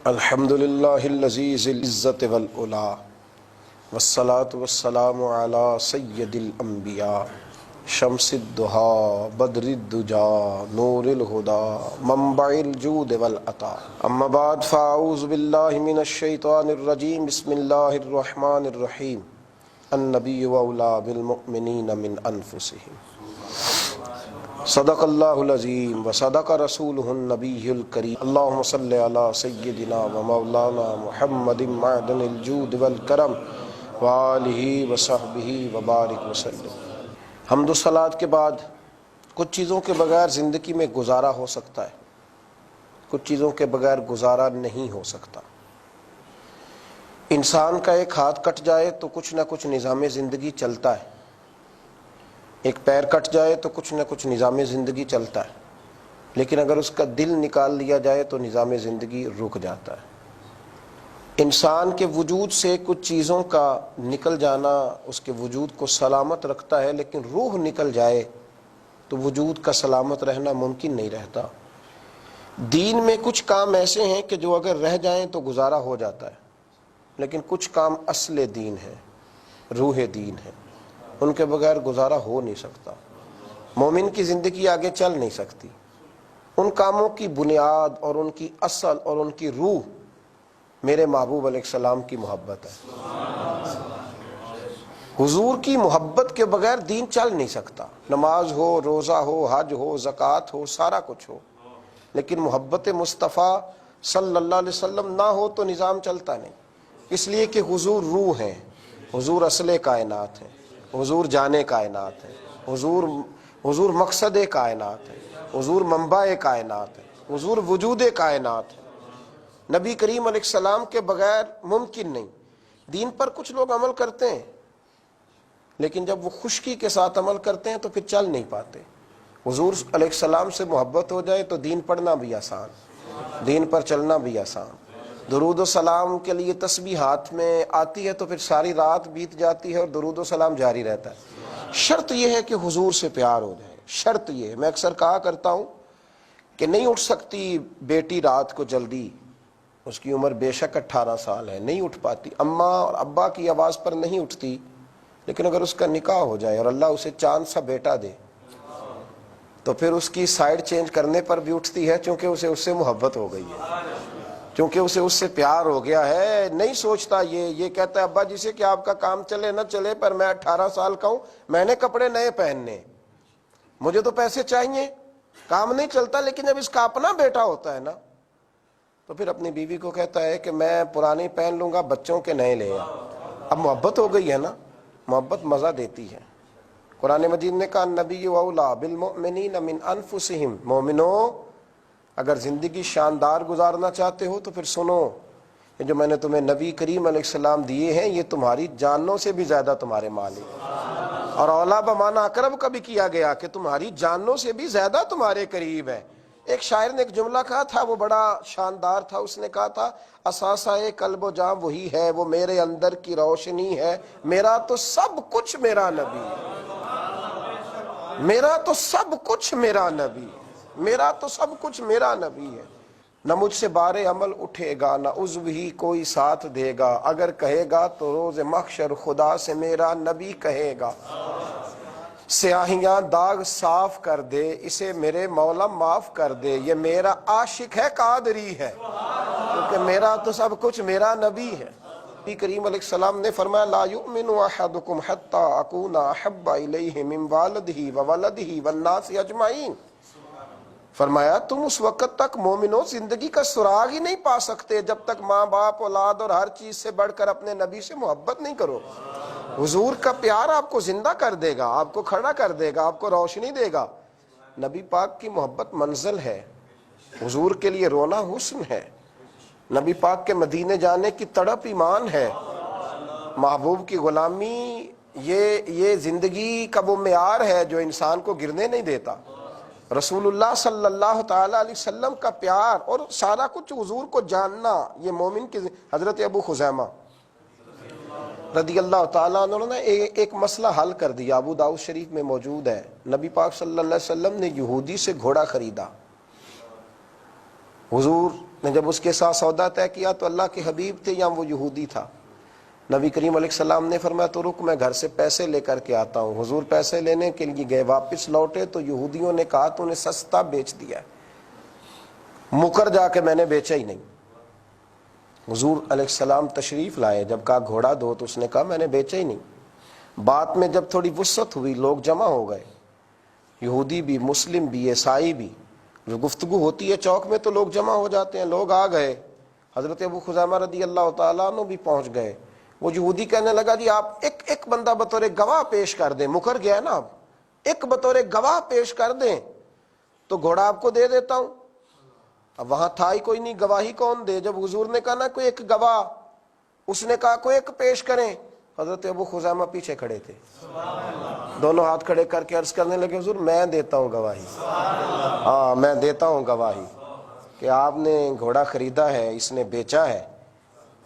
الحمد للہ الذی ذی العزت والعلا والصلاة والسلام علی سید الانبیاء شمس الضحیٰ بدر الدجا نور الہدی منبع الجود والعطا اما بعد فاعوذ باللہ من الشیطان الرجیم بسم اللہ الرحمن الرحیم النبی اولی بالمؤمنین من انفسہم صدق اللہ العظیم وصدق رسولہ النبی الکریم اللہم صلی علی سیدنا و مولانا محمد معدن الجود والکرم وآلہ وصحبہ وبارک وسلم۔ حمد و صلوات کے بعد کچھ چیزوں کے بغیر زندگی میں گزارا ہو سکتا ہے، کچھ چیزوں کے بغیر گزارا نہیں ہو سکتا۔ انسان کا ایک ہاتھ کٹ جائے تو کچھ نہ کچھ نظام زندگی چلتا ہے، ایک پیر کٹ جائے تو کچھ نہ کچھ نظام زندگی چلتا ہے، لیکن اگر اس کا دل نکال لیا جائے تو نظام زندگی رک جاتا ہے۔ انسان کے وجود سے کچھ چیزوں کا نکل جانا اس کے وجود کو سلامت رکھتا ہے، لیکن روح نکل جائے تو وجود کا سلامت رہنا ممکن نہیں رہتا۔ دین میں کچھ کام ایسے ہیں کہ جو اگر رہ جائیں تو گزارا ہو جاتا ہے، لیکن کچھ کام اصل دین ہے، روح دین ہے، ان کے بغیر گزارا ہو نہیں سکتا۔ مومن کی زندگی آگے چل نہیں سکتی۔ ان کاموں کی بنیاد اور ان کی اصل اور ان کی روح میرے محبوب علیہ السلام کی محبت ہے۔ حضور کی محبت کے بغیر دین چل نہیں سکتا۔ نماز ہو، روزہ ہو، حج ہو، زکوٰۃ ہو، سارا کچھ ہو، لیکن محبت مصطفیٰ صلی اللہ علیہ وسلم نہ ہو تو نظام چلتا نہیں۔ اس لیے کہ حضور روح ہیں، حضور اصل کائنات ہیں، حضور جانے کائنات ہے، حضور مقصد کائنات ہے، حضور منبع کائنات ہے، حضور وجود کائنات ہے۔ نبی کریم علیہ السلام کے بغیر ممکن نہیں۔ دین پر کچھ لوگ عمل کرتے ہیں، لیکن جب وہ خشکی کے ساتھ عمل کرتے ہیں تو پھر چل نہیں پاتے۔ حضور علیہ السلام سے محبت ہو جائے تو دین پڑھنا بھی آسان، دین پر چلنا بھی آسان۔ درود و سلام کے لیے تسبیح ہاتھ میں آتی ہے تو پھر ساری رات بیت جاتی ہے اور درود و سلام جاری رہتا ہے۔ شرط یہ ہے کہ حضور سے پیار ہو جائے۔ شرط یہ ہے، میں اکثر کہا کرتا ہوں کہ نہیں اٹھ سکتی بیٹی رات کو جلدی، اس کی عمر بے شک 18 سال ہے، نہیں اٹھ پاتی، اماں اور ابا کی آواز پر نہیں اٹھتی، لیکن اگر اس کا نکاح ہو جائے اور اللہ اسے چاند سا بیٹا دے تو پھر اس کی سائیڈ چینج کرنے پر بھی اٹھتی ہے، چونکہ اسے اس سے محبت ہو گئی ہے، چونکہ اسے اس سے پیار ہو گیا ہے۔ نہیں سوچتا یہ کہتا ہے ابا جی سے کہ آپ کا کام چلے نہ چلے پر میں 18 سال کا ہوں، میں نے کپڑے نئے پہننے، مجھے تو پیسے چاہیے، کام نہیں چلتا۔ لیکن جب اس کا اپنا بیٹا ہوتا ہے نا تو پھر اپنی بیوی کو کہتا ہے کہ میں پرانے پہن لوں گا، بچوں کے نئے لے آ۔ اب محبت ہو گئی ہے نا، محبت مزہ دیتی ہے۔ قرآن مجید نے کہا نبی اولا بالمؤمنین من انفسہم، مومنوں اگر زندگی شاندار گزارنا چاہتے ہو تو پھر سنو، یہ جو میں نے تمہیں نبی کریم علیہ السلام دیے ہیں یہ تمہاری جانوں سے بھی زیادہ تمہارے مالک، اور اولا بمعنی اقرب کا بھی کیا گیا کہ تمہاری جانوں سے بھی زیادہ تمہارے قریب ہے۔ ایک شاعر نے ایک جملہ کہا تھا، وہ بڑا شاندار تھا، اس نے کہا تھا اثاثہ قلب و جاں وہی ہے، وہ میرے اندر کی روشنی ہے، میرا تو سب کچھ میرا نبی ہے، میرا تو سب کچھ میرا نبی ہے، میرا تو سب کچھ میرا نبی ہے۔ نہ مجھ سے بار عمل اٹھے گا، نہ عضو ہی کوئی ساتھ دے گا، اگر کہے گا تو روز محشر خدا سے میرا نبی کہے گا۔ سیاہیاں داغ صاف کر دے، اسے میرے مولا معاف کر دے، یہ میرا عاشق ہے قادری ہے، کیونکہ میرا تو سب کچھ میرا نبی ہے۔ نبی کریم علیہ السلام نے فرمایا لا یؤمن احدکم حتی اکون احب الیہ من والدہ وولدہ والناس اجمعین۔ فرمایا تم اس وقت تک مومنوں زندگی کا سراغ ہی نہیں پا سکتے جب تک ماں باپ، اولاد اور ہر چیز سے بڑھ کر اپنے نبی سے محبت نہیں کرو۔ حضور کا پیار آپ کو زندہ کر دے گا، آپ کو کھڑا کر دے گا، آپ کو روشنی دے گا۔ نبی پاک کی محبت منزل ہے، حضور کے لیے رونا حسن ہے، نبی پاک کے مدینے جانے کی تڑپ ایمان ہے، محبوب کی غلامی یہ زندگی کا وہ معیار ہے جو انسان کو گرنے نہیں دیتا۔ رسول اللہ صلی اللہ تعالی علیہ وسلم کا پیار اور سارا کچھ حضور کو جاننا، یہ مومن کی۔ حضرت ابو خزیمہ رضی اللہ تعالیٰ عنہ نے ایک مسئلہ حل کر دیا، ابو داؤد شریف میں موجود ہے۔ نبی پاک صلی اللہ علیہ وسلم نے یہودی سے گھوڑا خریدا، حضور نے جب اس کے ساتھ سودا طے کیا تو اللہ کے حبیب تھے یا وہ یہودی تھا؟ نبی کریم علیہ السلام نے فرمایا تو رک، میں گھر سے پیسے لے کر کے آتا ہوں۔ حضور پیسے لینے کے لیے گئے، واپس لوٹے تو یہودیوں نے کہا تو نے سستا بیچ دیا ہے۔ مکر جا کے میں نے بیچا ہی نہیں۔ حضور علیہ السلام تشریف لائے، جب کہا گھوڑا دو تو اس نے کہا میں نے بیچا ہی نہیں۔ بات میں جب تھوڑی وسعت ہوئی، لوگ جمع ہو گئے، یہودی بھی، مسلم بھی، عیسائی بھی، جو گفتگو ہوتی ہے چوک میں تو لوگ جمع ہو جاتے ہیں، لوگ آ گئے۔ حضرت ابو خزیمہ رضی اللہ تعالیٰ عنہ بھی پہنچ گئے۔ وہ یہودی کہنے لگا جی آپ ایک بندہ بطور گواہ پیش کر دیں، مکر گیا ہے نا، اب ایک بطور گواہ پیش کر دیں تو گھوڑا آپ کو دے دیتا ہوں۔ اب وہاں تھا ہی کوئی نہیں، گواہی کون دے؟ جب حضور نے کہا نا کوئی ایک گواہ، اس نے کہا کوئی ایک پیش کریں۔ حضرت ابو خزیمہ پیچھے کھڑے تھے، دونوں ہاتھ کھڑے کر کے عرض کرنے لگے حضور میں دیتا ہوں گواہی، ہاں میں دیتا ہوں گواہی کہ آپ نے گھوڑا خریدا ہے، اس نے بیچا ہے۔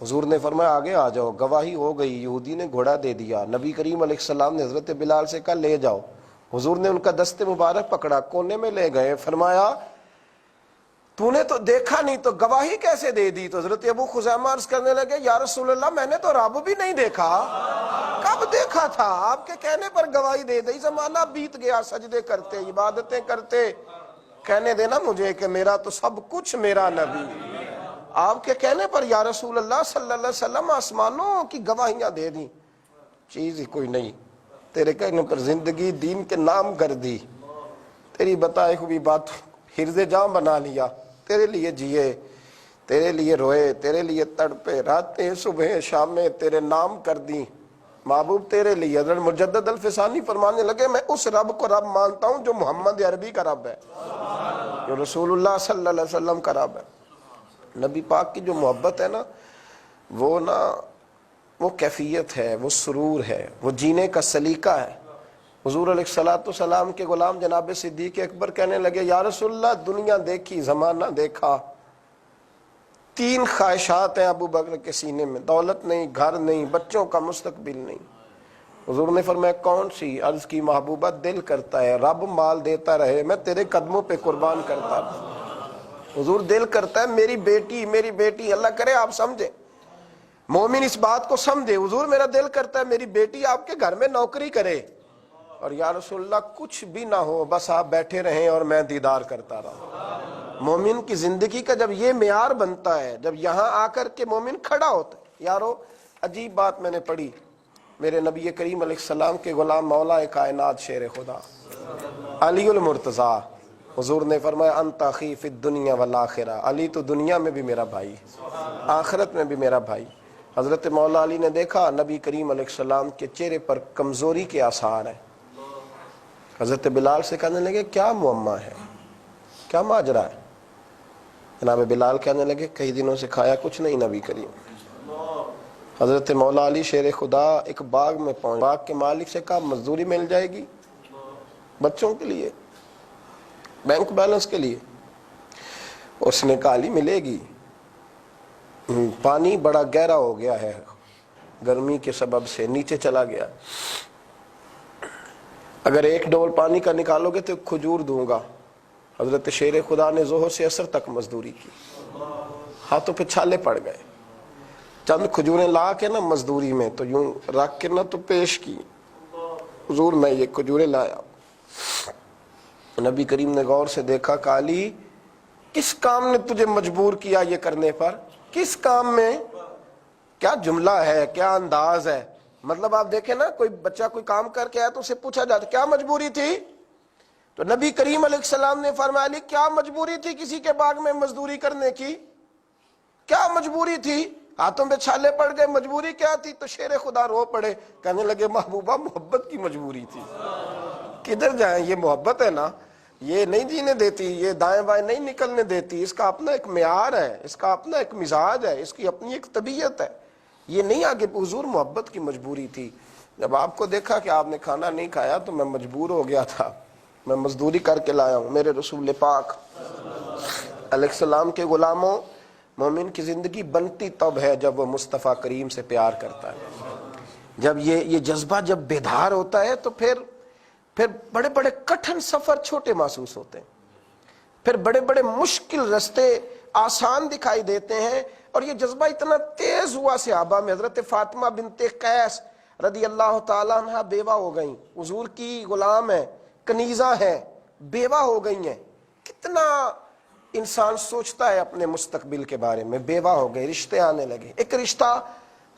حضور نے فرمایا آگے آ جاؤ، گواہی ہو گئی، یہودی نے گھوڑا دے دیا۔ نبی کریم علیہ السلام نے حضرت بلال سے کہا لے جاؤ۔ حضور نے ان کا دست مبارک پکڑا، کونے میں لے گئے، فرمایا تو نے تو دیکھا نہیں تو گواہی کیسے دے دی؟ تو حضرت ابو خزیمہ عرض کرنے لگے یا رسول اللہ میں نے تو رب بھی نہیں دیکھا۔ کب دیکھا تھا؟ آپ کے کہنے پر گواہی دے دی، زمانہ بیت گیا، سجدے کرتے، عبادتیں کرتے، کہنے دینا مجھے کہ میرا تو سب کچھ میرا نبی، آپ کے کہنے پر یا رسول اللہ صلی اللہ علیہ وسلم آسمانوں کی گواہیاں دے دیں، چیز ہی کوئی نہیں، تیرے کہنے پر زندگی دین کے نام کر دی، تیری بتائے ہوئی بات حرز جاں بنا لیا، تیرے لیے جیے، تیرے لیے روئے، تیرے لیے تڑپے، راتیں صبح شامیں تیرے نام کر دی، محبوب تیرے لیے۔ حضرت مجدد الفسانی فرمانے لگے میں اس رب کو رب مانتا ہوں جو محمد عربی کا رب ہے، جو رسول اللہ صلی اللہ علیہ وسلم کا رب ہے۔ نبی پاک کی جو محبت ہے نا وہ کیفیت ہے، وہ سرور ہے، وہ جینے کا سلیقہ ہے۔ حضور علیہ السلام کے غلام جناب صدیق اکبر کہنے لگے یا رسول اللہ دنیا دیکھی، زمانہ دیکھا، 3 خواہشات ہیں ابو بکر کے سینے میں، دولت نہیں، گھر نہیں، بچوں کا مستقبل نہیں۔ حضور نے فرمایا کون سی؟ عرض کی محبوبہ دل کرتا ہے رب مال دیتا رہے میں تیرے قدموں پہ قربان کرتا رہا۔ حضور دل کرتا ہے میری بیٹی، اللہ کرے آپ سمجھیں، مومن اس بات کو سمجھے، حضور میرا دل کرتا ہے میری بیٹی آپ کے گھر میں نوکری کرے، اور یا رسول اللہ کچھ بھی نہ ہو بس آپ بیٹھے رہیں اور میں دیدار کرتا رہا۔ مومن کی زندگی کا جب یہ معیار بنتا ہے، جب یہاں آ کر کے مومن کھڑا ہوتا ہے۔ یارو عجیب بات میں نے پڑھی، میرے نبی کریم علیہ السلام کے غلام مولا کائنات شیر خدا علی المرتضیٰ، حضور نے فرمایا انت اخی فی الدنیا والآخرہ، علی تو دنیا میں بھی میرا بھائی، آخرت میں بھی میرا بھائی۔ حضرت مولا علی نے دیکھا نبی کریم علیہ السلام کے چہرے پر کمزوری کے آثار ہیں۔ حضرت بلال سے کہنے لگے کیا معمہ ہے، کیا ماجرا ہے؟ جناب بلال کہنے لگے کئی دنوں سے کھایا کچھ نہیں نبی کریم۔ حضرت مولا علی شیر خدا ایک باغ میں پہنچ، باغ کے مالک سے کہا مزدوری مل جائے گی بچوں کے لیے، بینک بیلنس کے لیے؟ اس نے کہا علی ملے گی، پانی بڑا گہرا ہو گیا ہے، گرمی کے سبب سے نیچے چلا گیا، اگر 1 ڈول پانی کا نکالو گے تو کھجور دوں گا۔ حضرت شیر خدا نے ظہر سے عصر تک مزدوری کی، ہاتھوں پہ چھالے پڑ گئے، چند کھجوریں لا کے نا مزدوری میں تو یوں رکھ کے نا تو پیش کی، حضور میں یہ کھجوریں لایا۔ نبی کریم نے غور سے دیکھا کہ علی کس کام نے تجھے مجبور کیا یہ کرنے پر؟ کس کام میں؟ کیا جملہ ہے، کیا انداز ہے؟ مطلب آپ دیکھیں نا کوئی بچہ کوئی کام کر کے آیا تو اسے پوچھا جاتا کیا مجبوری تھی؟ تو نبی کریم علیہ السلام نے فرمایا علی کیا مجبوری تھی کسی کے باغ میں مزدوری کرنے کی؟ کیا مجبوری تھی؟ ہاتھوں پہ چھالے پڑ گئے، مجبوری کیا تھی؟ تو شیر خدا رو پڑے، کہنے لگے محبوبہ محبت کی مجبوری تھی۔ کدھر جائیں، یہ محبت ہے نا، یہ نہیں جینے دیتی، یہ دائیں بائیں نہیں نکلنے دیتی، اس کا اپنا ایک معیار ہے، اس کا اپنا ایک مزاج ہے، اس کی اپنی ایک طبیعت ہے، یہ نہیں آگے۔ حضور محبت کی مجبوری تھی، جب آپ کو دیکھا کہ آپ نے کھانا نہیں کھایا تو میں مجبور ہو گیا تھا، میں مزدوری کر کے لایا ہوں۔ میرے رسول پاک علیہ السلام کے غلاموں، مومن کی زندگی بنتی تب ہے جب وہ مصطفیٰ کریم سے پیار کرتا ہے، جب یہ جذبہ جب بیدار ہوتا ہے تو پھر بڑے بڑے کٹھن سفر چھوٹے محسوس ہوتے ہیں، پھر بڑے بڑے مشکل رستے آسان دکھائی دیتے ہیں، اور یہ جذبہ اتنا تیز ہوا صحابہ میں۔ حضرت فاطمہ بنت قیس رضی اللہ تعالیٰ عنہ بیوہ ہو گئیں، حضور کی غلام ہیں، کنیزہ ہیں، بیوہ ہو گئی ہیں۔ کتنا انسان سوچتا ہے اپنے مستقبل کے بارے میں، بیوہ ہو گئے، رشتے آنے لگے۔ ایک رشتہ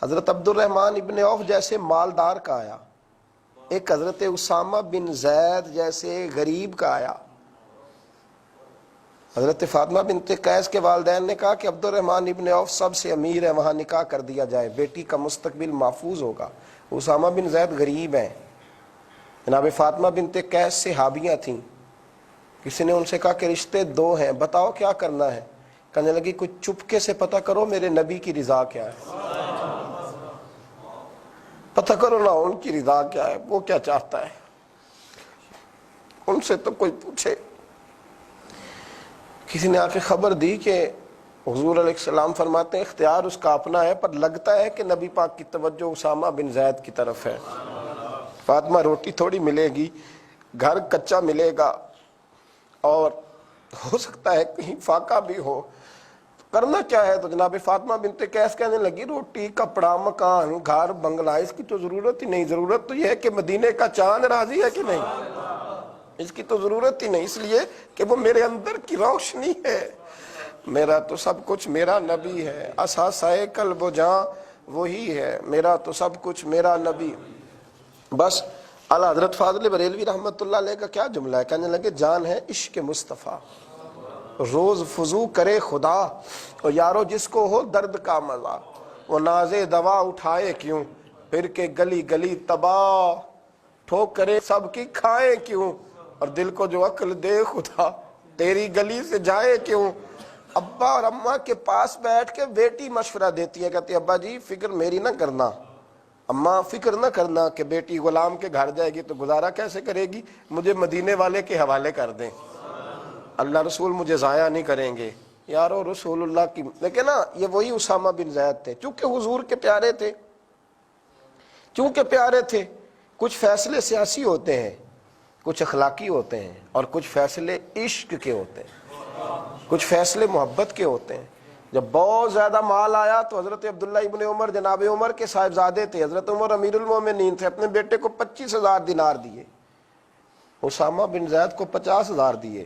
حضرت عبد الرحمن ابن عوف جیسے مالدار کا آیا، ایک حضرت اسامہ بن زید جیسے غریب کا آیا۔ حضرت فاطمہ بنت قیس کے والدین نے کہا کہ عبد الرحمن ابن عوف سب سے امیر ہے، وہاں نکاح کر دیا جائے، بیٹی کا مستقبل محفوظ ہوگا۔ اسامہ بن زید غریب ہیں۔ جناب فاطمہ بنت قیس صحابیاں تھیں، کسی نے ان سے کہا کہ رشتے دو ہیں، بتاؤ کیا کرنا ہے؟ کہنے لگی کچھ چپکے سے پتہ کرو میرے نبی کی رضا کیا ہے، پتہ کرو نا ان کی رضا کیا ہے، وہ کیا چاہتا ہے، ان سے تو کوئی پوچھے۔ کسی نے آ کے خبر دی کہ حضور علیہ السلام فرماتے ہیں اختیار اس کا اپنا ہے، پر لگتا ہے کہ نبی پاک کی توجہ اسامہ بن زید کی طرف ہے۔ فاطمہ روٹی تھوڑی ملے گی، گھر کچا ملے گا، اور ہو سکتا ہے کہیں فاقہ بھی ہو، کرنا کیا ہے؟ تو جناب فاطمہ بنت قیس کہنے لگی روٹی، کپڑا، مکان، گھر، بنگلہ، اس کی تو ضرورت ہی نہیں، ضرورت تو یہ ہے کہ مدینے کا چاند راضی ہے کہ نہیں، اس کی تو ضرورت ہی نہیں، اس لیے کہ وہ میرے اندر کی روشنی ہے، میرا تو سب کچھ میرا نبی ہے، اساسائے قلب و جاں وہی ہے، میرا تو سب کچھ میرا نبی۔ بس اعلیٰ حضرت فاضل بریلوی رحمۃ اللہ علیہ کا کیا جملہ ہے، کہنے لگے جان ہے عشق مصطفیٰ، روز فضو کرے خدا، اور یارو جس کو ہو درد کا مزہ، وہ نازے دوا اٹھائے کیوں، پھر کے گلی گلی تباہ، ٹھوکرے سب کی کھائے کیوں، اور دل کو جو عقل دے خدا، تیری گلی سے جائے کیوں۔ ابا اور اماں کے پاس بیٹھ کے بیٹی مشورہ دیتی ہے، کہتی ہے ابا جی فکر میری نہ کرنا، اماں فکر نہ کرنا کہ بیٹی غلام کے گھر جائے گی تو گزارا کیسے کرے گی، مجھے مدینے والے کے حوالے کر دیں، اللہ رسول مجھے ضائع نہیں کریں گے۔ یارو رسول اللہ کی، لیکن نا یہ وہی اسامہ بن زید تھے، چونکہ حضور کے پیارے تھے، چونکہ پیارے تھے۔ کچھ فیصلے سیاسی ہوتے ہیں، کچھ اخلاقی ہوتے ہیں، اور کچھ فیصلے عشق کے ہوتے ہیں، کچھ فیصلے محبت کے ہوتے ہیں۔ جب بہت زیادہ مال آیا تو حضرت عبداللہ ابن عمر، جناب عمر کے صاحبزادے تھے، حضرت عمر امیر المومنین تھے، اپنے بیٹے کو 25,000 دینار دیے، اسامہ بن زید کو 50,000 دیے۔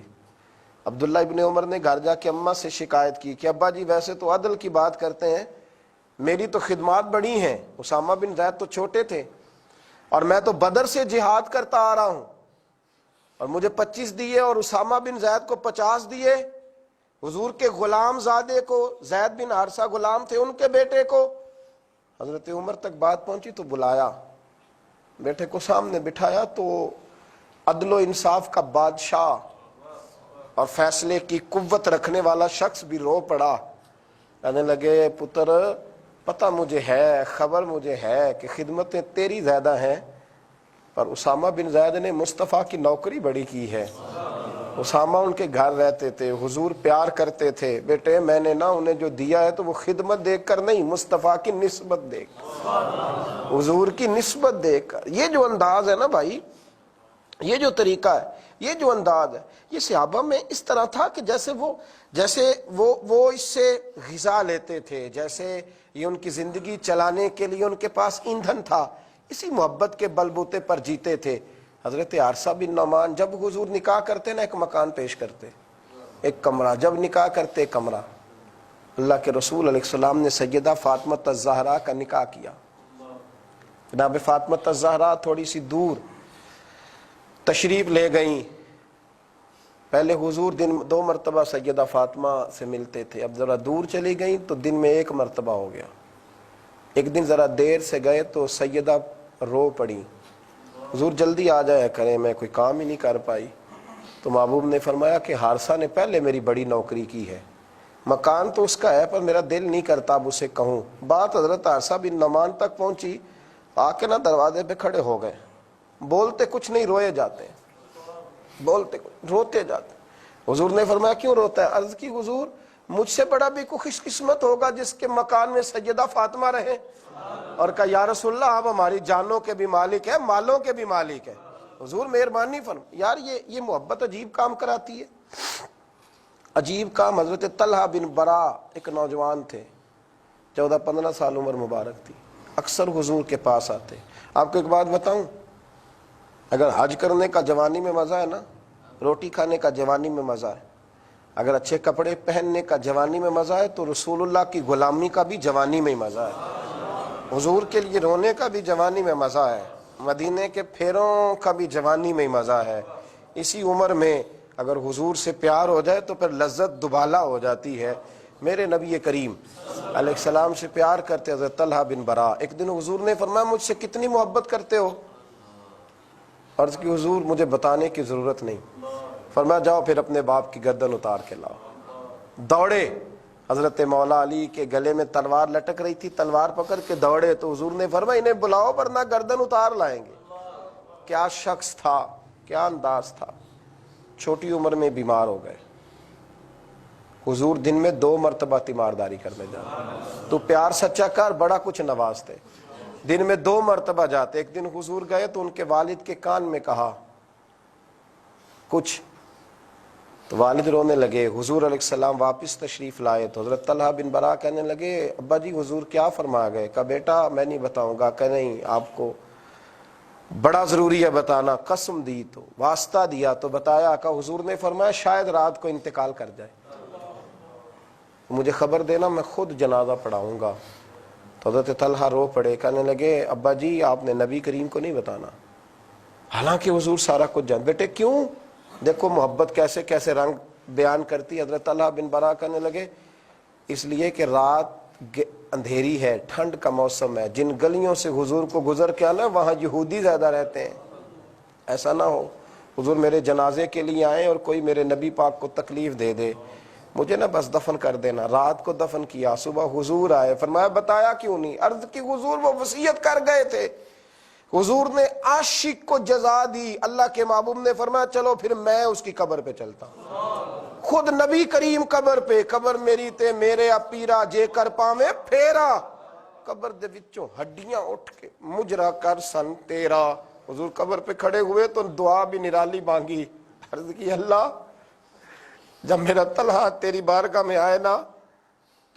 عبداللہ ابن عمر نے گھر جا کے اماں سے شکایت کی کہ ابا جی ویسے تو عدل کی بات کرتے ہیں، میری تو خدمات بڑی ہیں، اسامہ بن زید تو چھوٹے تھے، اور میں تو بدر سے جہاد کرتا آ رہا ہوں، اور مجھے 25 دیے اور اسامہ بن زید کو 50 دیے، حضور کے غلام زادے کو، زید بن حارثہ غلام تھے، ان کے بیٹے کو۔ حضرت عمر تک بات پہنچی تو بلایا، بیٹے کو سامنے بٹھایا، تو عدل و انصاف کا بادشاہ اور فیصلے کی قوت رکھنے والا شخص بھی رو پڑا، کہنے لگے پتر پتہ مجھے ہے، خبر مجھے ہے کہ خدمتیں تیری زیادہ ہیں، پر اسامہ بن زید نے مصطفیٰ کی نوکری بڑی کی ہے، اسامہ ان کے گھر رہتے تھے، حضور پیار کرتے تھے، بیٹے میں نے نا انہیں جو دیا ہے تو وہ خدمت دیکھ کر نہیں، مصطفیٰ کی نسبت دیکھ کر، حضور کی نسبت دیکھ کر۔ یہ جو انداز ہے نا بھائی، یہ جو طریقہ ہے، یہ جو انداز ہے، یہ صحابہ میں اس طرح تھا کہ جیسے وہ اس سے غذا لیتے تھے، جیسے یہ ان کی زندگی چلانے کے لیے ان کے پاس ایندھن تھا، اسی محبت کے بل بوتے پر جیتے تھے۔ حضرت حارثہ بن نعمان جب حضور نکاح کرتے نا ایک مکان پیش کرتے، ایک کمرہ، جب نکاح کرتے کمرہ۔ اللہ کے رسول علیہ السلام نے سیدہ فاطمہ الزہرا کا نکاح کیا، جناب فاطمہ الزہرا تھوڑی سی دور تشریف لے گئیں، پہلے حضور دن 2 مرتبہ سیدہ فاطمہ سے ملتے تھے، اب ذرا دور چلی گئیں تو دن میں 1 مرتبہ ہو گیا۔ ایک دن ذرا دیر سے گئے تو سیدہ رو پڑی، حضور جلدی آ جایا کریں، میں کوئی کام ہی نہیں کر پائی۔ تو محبوب نے فرمایا کہ حارثہ نے پہلے میری بڑی نوکری کی ہے، مکان تو اس کا ہے پر میرا دل نہیں کرتا اب اسے کہوں۔ بات حضرت حارثہ بن نعمان تک پہنچی، آ کے نا دروازے پہ کھڑے ہو گئے، بولتے کچھ نہیں، روئے جاتے، بولتے روتے جاتے۔ حضور نے فرمایا کیوں روتا ہے؟ عرض کی حضور مجھ سے بڑا بھی کوئی خوش قسمت ہوگا جس کے مکان میں سیدہ فاطمہ رہے، اور کہا یا رسول اللہ آپ ہماری جانوں کے بھی مالک ہیں، مالوں کے بھی مالک ہیں، حضور مہربانی فرما۔ یار یہ محبت عجیب کام کراتی ہے۔ عجیب کام، حضرت طلحہ بن برا ایک نوجوان تھے، 14-15 سال عمر مبارک تھی، اکثر حضور کے پاس آتے۔ آپ کو ایک بات بتاؤں، اگر حج کرنے کا جوانی میں مزہ ہے نا، روٹی کھانے کا جوانی میں مزہ ہے، اگر اچھے کپڑے پہننے کا جوانی میں مزہ ہے، تو رسول اللہ کی غلامی کا بھی جوانی میں مزہ ہے، حضور کے لیے رونے کا بھی جوانی میں مزہ ہے، مدینے کے پھیروں کا بھی جوانی میں مزہ ہے۔ اسی عمر میں اگر حضور سے پیار ہو جائے تو پھر لذت دوبالا ہو جاتی ہے۔ میرے نبی کریم علیہ السلام سے پیار کرتے حضرت طلحہ بن برا۔ ایک دن حضور نے فرمایا مجھ سے کتنی محبت کرتے ہو؟ عرض کی حضور مجھے بتانے کی ضرورت نہیں۔ فرمایا جاؤ پھر اپنے باپ کی گردن اتار کے لاؤ۔ دوڑے، حضرت مولا علی کے گلے میں تلوار لٹک رہی تھی، تلوار پکڑ کے دوڑے تو حضور نے فرمایا انہیں بلاؤ ورنہ گردن اتار لائیں گے۔ کیا شخص تھا، کیا انداز تھا، چھوٹی عمر میں بیمار ہو گئے۔ حضور دن میں 2 مرتبہ تیمارداری کرنے جاتے، تو پیار سچا کر، بڑا کچھ نوازتے، دن میں 2 مرتبہ جاتے۔ ایک دن حضور گئے تو ان کے والد کے کان میں کہا کچھ، تو والد رونے لگے۔ حضور علیہ السلام واپس تشریف لائے تو حضرت طلحہ بن برا کہنے لگے ابا جی حضور کیا فرما گئے؟ کہا بیٹا میں نہیں بتاؤں گا۔ کہ نہیں آپ کو بڑا ضروری ہے بتانا۔ قسم دی تو واسطہ دیا تو بتایا۔ کہ حضور نے فرمایا شاید رات کو انتقال کر جائے، مجھے خبر دینا، میں خود جنازہ پڑھاؤں گا۔ تو حضرت طلحہ رو پڑے، کہنے لگے ابا جی آپ نے نبی کریم کو نہیں بتانا، حالانکہ حضور سارا کچھ جان۔ بیٹے کیوں؟ دیکھو محبت کیسے کیسے رنگ بیان کرتی۔ حضرت طلحہ بن برا کہنے لگے اس لیے کہ رات اندھیری ہے، ٹھنڈ کا موسم ہے، جن گلیوں سے حضور کو گزر کے آنا وہاں یہودی زیادہ رہتے ہیں، ایسا نہ ہو حضور میرے جنازے کے لیے آئیں اور کوئی میرے نبی پاک کو تکلیف دے دے، مجھے نا بس دفن کر دینا۔ رات کو دفن کیا، صبح حضور آئے، فرمایا بتایا کیوں نہیں؟ عرض کی حضور وہ وصیت کر گئے تھے۔ حضور نے عاشق کو جزا دی، اللہ کے محبوب نے فرمایا چلو پھر میں اس کی قبر پہ چلتا ہوں۔ خود نبی کریم قبر پہ، قبر میری تے میرے اپیرا جے کر پاویں پھیرا، قبر دے وچوں ہڈیاں اٹھ کے مجرا کر سن تیرا۔ حضور قبر پہ کھڑے ہوئے تو دعا بھی نرالی مانگی۔ عرض کی اللہ جب میرا طلحہ تیری بارگاہ میں آئے نا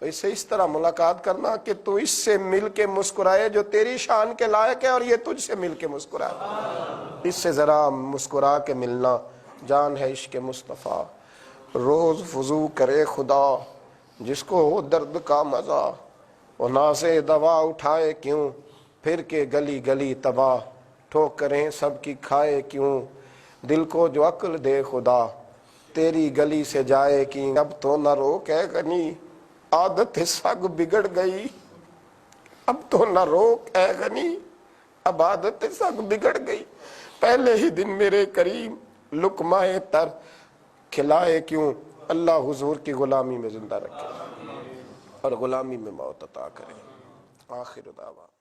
تو اس سے اس طرح ملاقات کرنا کہ تو اس سے مل کے مسکرائے جو تیری شان کے لائق ہے، اور یہ تجھ سے مل کے مسکرائے، اس سے ذرا مسکرا کے ملنا، جان ہے عشق مصطفیٰ۔ روز وضو کرے خدا جس کو ہو درد کا مزہ، وہ نازے دوا اٹھائے کیوں پھر کے گلی گلی تباہ، ٹھوکریں سب کی کھائے کیوں دل کو جو عقل دے خدا، تیری گلی سے جائے کی اب تو نہ روک اے غنی، عادت سگ بگڑ گئی اب تو نہ روک اے غنی، اب عادت سگ بگڑ گئی، پہلے ہی دن میرے کریم لقمہ تر کھلائے کیوں۔ اللہ حضور کی غلامی میں زندہ رکھے اور غلامی میں موت عطا کرے۔ آخر دعوانا